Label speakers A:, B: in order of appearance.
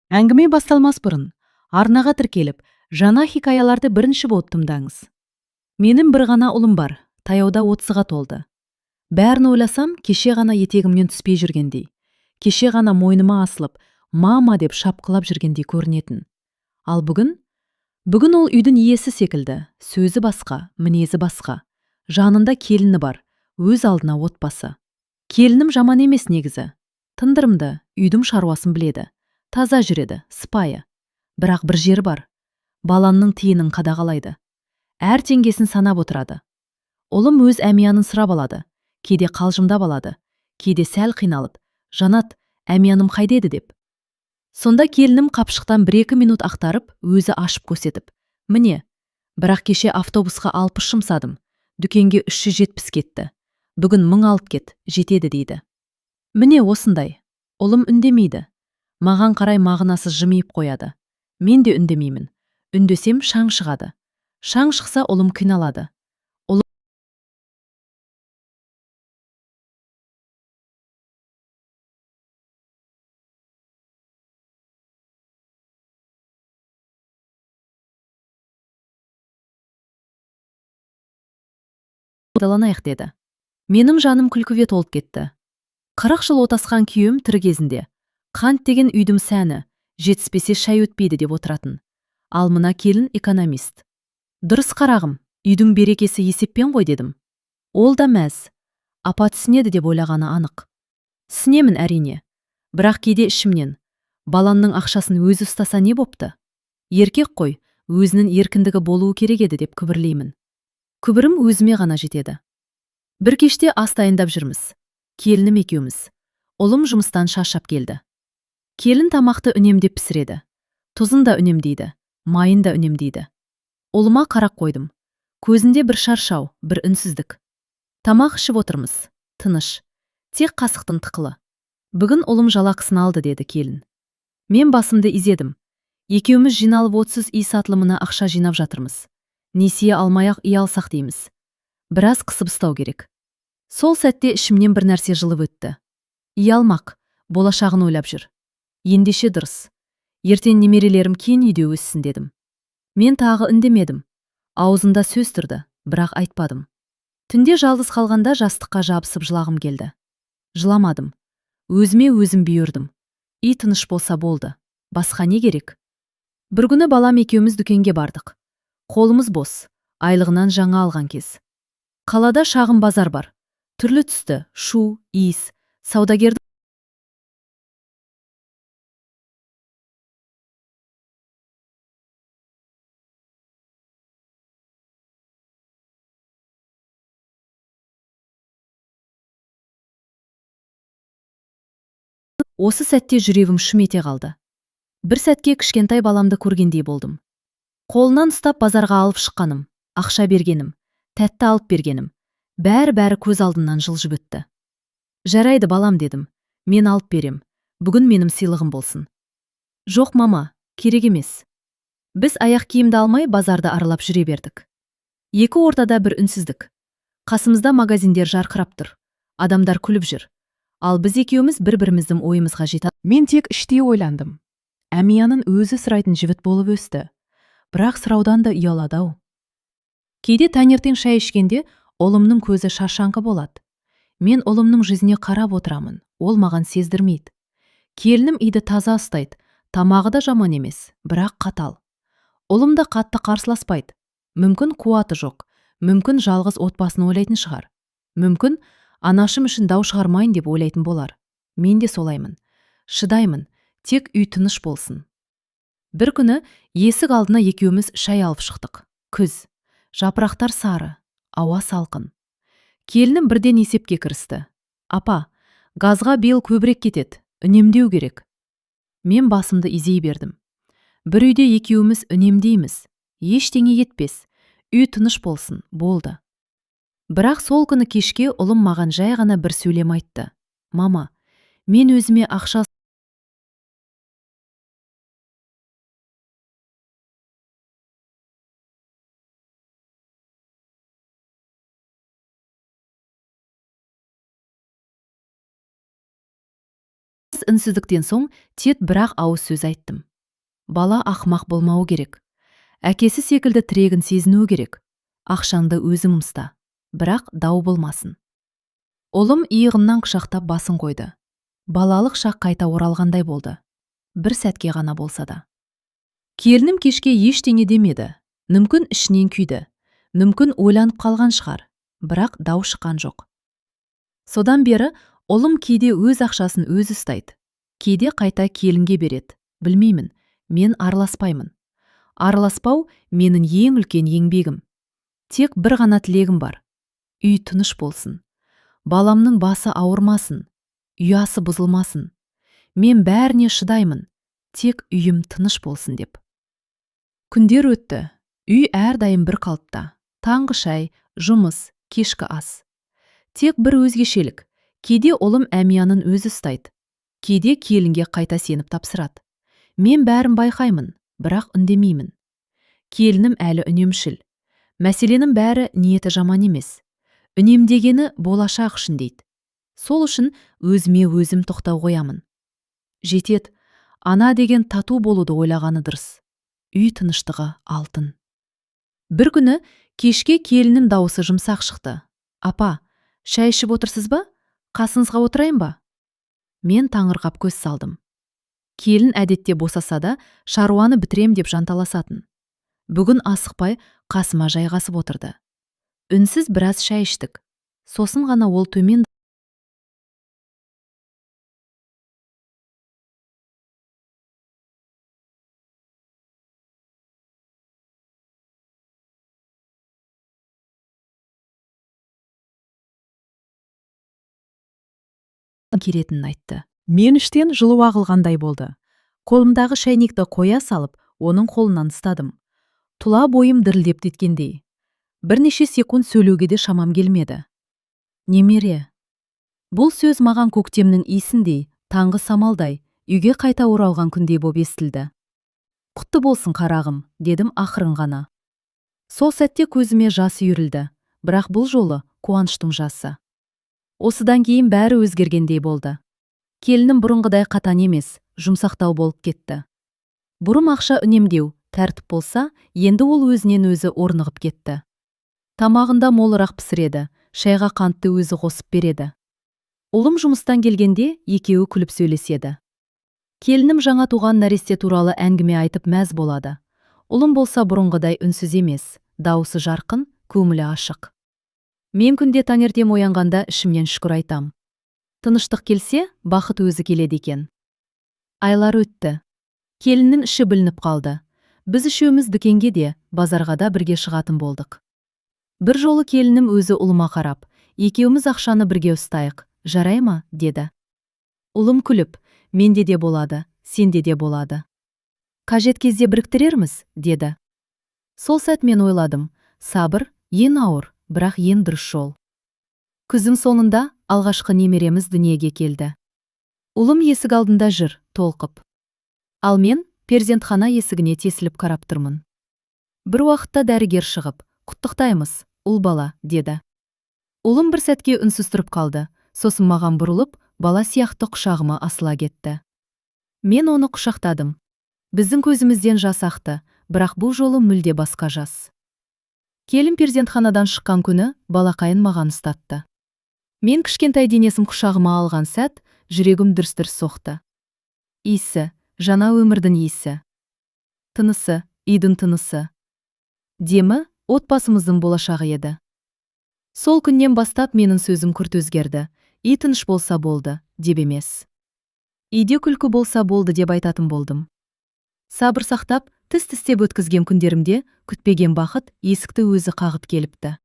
A: Әңгіме басталмас бұрын, арнаға тіркеліп, жаңа хикаяларды бірінші болып тыңдаңыз. Менің бір ғана ұлым бар, таяуда 30-ға толды. Бәрін ойласам, кеше ғана етегімнен түспей жүргендей. Кеше ғана мойныма асылып, мама деп шапқылап жүргендей көрінетін. Ал бүгін ол үйдің иесі секілді, сөзі басқа, мінезі басқа. Жанында келіні бар, өз алдына отбасы. Келінім жаман емес негізі. Тындырымды, үйдің шаруасын біледі. Таза жүреді, сыпайы. Бірақ бір жері бар. Баланның тиынын қадағалайды. Әр теңгесін санап отырады. Ұлым өз әмиянын сұрап алады. Кейде қалжыңдап алады. Кейде сәл қиналып, «Жанат, әмияным қайдеді?» деп. Сонда келінім қапшықтан 1-2 минут ақтарып, өзі ашып көсетіп. Міне, бірақ кеше автобусқа 60 жұмсадым. Дүкенге 370 кетті. Бүгін 1000 алып кет, жетеді дейді. Міне осындай. Ұлым үндемейді. Маған қарай мағынасыз жымиып қояды. Мен де үндемеймін. Үндесем шаң шығады. Шаң шықса ұлым қиналады. Пайдаланайық деді. Менің жаным күлкіге толып кетті. 40 жыл отасқан күйеуім тірі кезінде. Қант деген үйдің сәні, жетіспесе шай өтпейді деп отыратын. Ал мына келін экономист. Дұрыс қарағым, үйдің берекесі есеппен ғой дедім. Ол да мәз. Апа түсінеді деп ойлағаны анық. Түсінемін әрине. Бірақ кейде ішімнен. Баланның ақшасын өзі ұстаса не бопты? Еркек қой, өзінің еркіндігі болуы керек еді деп күбірлеймін. Күбірім өзіме ғана жетеді. Бір кеште ас дайындап жүрміз. Келінім екеуміз. Ұлым жұмыстан шаршап келді. Келін тамақты үнемдеп пісіреді. Тұзын да үнемдейді, майын да үнемдейді. Ұлыма қарап қойдым. Көзінде бір шаршау, бір үнсіздік. Тамақ ішіп отырмыз. Тыныш. Тек қасықтың тықылы. Бүгін ұлым жалақысын алды деді келін. Мен басымды изедім. Екеуміз жиналып 30 үй сатылымына ақша жинап жатырмыз. Несие алмай-ақ үй алсақ дейміз. Біраз қысып ұстау керек. Сол сәтте ішімнен бір нәрсе жылып өтті. Үй алмақ, болашағын ойлап жүр. Ендеше дұрыс. Ертең немерелерім кен үйде өссін дедім. Мен тағы үндемедім. Аузында сөз тұрды, бірақ айтпадым. Түнде жалғыз қалғанда жастыққа жабысып жылағым келді. Жыламадым. Өзіме өзім бұйырдым. Үй тыныш болса болды. Басқа не керек? Бір күні балам екеуміз дүкенге бардық. Қолымыз бос, айлығынан жаңа алған кез. Қалада шағын базар бар. Түрлі түсті, шу, иіс, саудагерді осы сәтте жүрегім шым ете қалды. Бір сәтке кішкентай баламды көргендей болдым. Қолынан ұстап базарға алып шыққаным, ақша бергенім, тәтті алып бергенім. Бәрі көз алдымнан жылжып өтті. Жарайды балам дедім. Мен алып берем. Бүгін менің сыйлығым болсын. Жоқ мама, керек емес. Біз аяқ киімді алмай базарды аралап жүре бердік. Екі ортада бір үнсіздік. Қасымызда магазиндер жарқырап тұр. Адамдар күліп жүр. Ал біз екеуміз бір-біріміздің ойымызға жете. Мен тек іштей ойландым. Әмияның өзі сұрайтын жігіт болып өсті. Бірақ сұраудан да ұялады-ау. Кейде таңертең шай ішкенде ұлымның көзі шаршаңқы болады. Мен ұлымның жүзіне қарап отырамын. Ол маған сездірмейді. Келінім үйді таза ұстайды. Тамағы да жаман емес, бірақ қатал. Ұлым да қатты қарсыласпайды. Мүмкін қуаты жоқ. Мүмкін жалғыз отбасын ойлайтын шығар. Мүмкін анашым үшін дау шығармайын деп ойлайтын болар. Мен де солаймын. Шыдаймын, тек үй тыныш болсын. Бір күні есік алдына екеуміз шай алып шықтық. Күз. Жапырақтар сары, ауа салқын. Келінім бірден есепке кірісті. Апа, газға биыл көбірек кетеді, үнемдеу керек. Мен басымды изей бердім. Бір үйде екеуміз үнемдейміз. Ештеңе етпес. Үй тыныш болсын, болды. Бірақ сол күні кешке ұлым маған жай ғана бір сөйлем айтты. Мама, мен өзіме ақша Үнсіздіктен соң тет бірақ ауыз сөз айттым. Бала ақмақ болмауы керек. Әкесі секілді тірегін сезінуі керек. Ақшаңды өзің ұмыста, бірақ дау болмасын. Ұлым иығымнан құшақтап басын қойды. Балалық шақ қайта оралғандай болды. Бір сәтке ғана болса да. Келінім кешке ештеңе демеді. Мүмкін ішінен күйді. Мүмкін ойланып қалған шығар, бірақ дау шыққан жоқ. Содан бері ұлым кейде өз ақшасын өзі ұстайды. Кейде қайта келінге береді. Білмеймін, мен араласпаймын. Араласпау менің ең үлкен еңбегім. Тек бір ғана тілегім бар. Үй тыныш болсын. Баламның басы ауырмасын. Ұясы бұзылмасын. Мен бәріне шыдаймын. Тек үйім тыныш болсын деп. Күндер өтті. Үй әрдайым бір қалыпта. Таңғы шай, жұмыс, кешкі ас. Тек бір өзгешелік. Кейде ұлым әмиянын өзі ұстайды. Кейде келінге қайта сеніп тапсырады. Мен бәрін байқаймын, бірақ үндемеймін. Келінім әлі үнемшіл. Мәселенің бәрі ниеті жаман емес. Үнемдегені болашақ үшін дейді. Сол үшін өзіме өзім тоқтау қоямын. Жетет, ана деген тату болуды ойлағаны дұрыс. Үй тыныштығы алтын. Бір күні кешке келінім дауысы жұмсақ шықты. Апа, шай ішіп отырсыз ба? Қасыңызға отырайын ба? Мен таңырқап көз салдым. Келін әдетте босаса да, шаруаны бітірем деп жанталасатын. Бүгін асықпай қасыма жайғасып отырды. Үнсіз біраз шай іштік. Сосын ғана ол төмен келетінін айтты. Мен іштен жылу ағылғандай болды. Қолымдағы шәйнекті қоя салып, оның қолынан ұстадым. Тұла бойым дірілдеп теткендей. Бірнеше секунд сөйлеуге де шамам келмеді. Немере. Бұл сөз маған көктемнің иісіндей, таңғы самалдай, үйге қайта оралған күндей боп естілді. Құтты болсын қарағым, дедім ақырын ғана. Сол сәтте көзіме жас үйірілді, бірақ бұл жолы қуаныштың жасы. Осыдан кейін бәрі өзгергендей болды. Келінім бұрынғыдай қатаң емес, жұмсақтау болып кетті. Бұрын ақша үнемдеу, тәртіп болса, енді ол өзінен өзі орнығып кетті. Тамағында молырақ пісіреді, шайға қантты өзі қосып береді. Ұлым жұмыстан келгенде екеуі күліп сөйлеседі. Келінім жаңа туған нәресте туралы әңгіме айтып мәз болады. Ұлым болса бұрынғыдай үнсіз емес, дауысы жарқын, көңілі ашық. Мен күнде таңертең оянғанда ішімнен шүкір айтам. Тыныштық келсе, бақыт өзі келеді екен. Айлар өтті. Келіннің іші білініп қалды. Біз үшеуміз дүкенге де, базарға да бірге шығатын болдық. Бір жолы келінім өзі ұлыма қарап, екеуміз ақшаны бірге ұстайық, жарай ма, деді. Ұлым күліп, менде де болады, сенде де болады. Қажет кезде біріктірерміз, деді. Сол сәт мен ойладым, сабыр, ең ауыр, бірақ ең дұрыс жол. Күздің соңында алғашқы немереміз дүниеге келді. Ұлым есік алдында жүр, толқып. Ал мен перзентхана есігіне тесіліп қарап тұрмын. Бір уақытта дәрігер шығып, құттықтаймыз, ұл бала, деді. Ұлым бір сәтке үнсіз тұрып қалды, сосын маған бұрылып, бала сияқты құшағыма асыла кетті. Мен оны құшақтадым. Біздің көзімізден жас ақты, бірақ бұл жолы мүлде басқа жас. Келін перзентханадан шыққан күні балақайын маған ұстатты. Мен кішкентай денесім құшағыма алған сәт, жүрегім дүрс-дүрс соқты. Иісі, жаңа өмірдің иісі. Тынысы, үйдің тынысы. Демі, отбасымыздың болашағы еді. Сол күннен бастап менің сөзім күрт өзгерді. Үй тыныш болса болды, деп емес. Үйде күлкі болса болды деп айтатын болдым. Сабыр сақтап, тіс-тістеп өткізген күндерімде күтпеген бақыт есікті өзі қағып келіпті.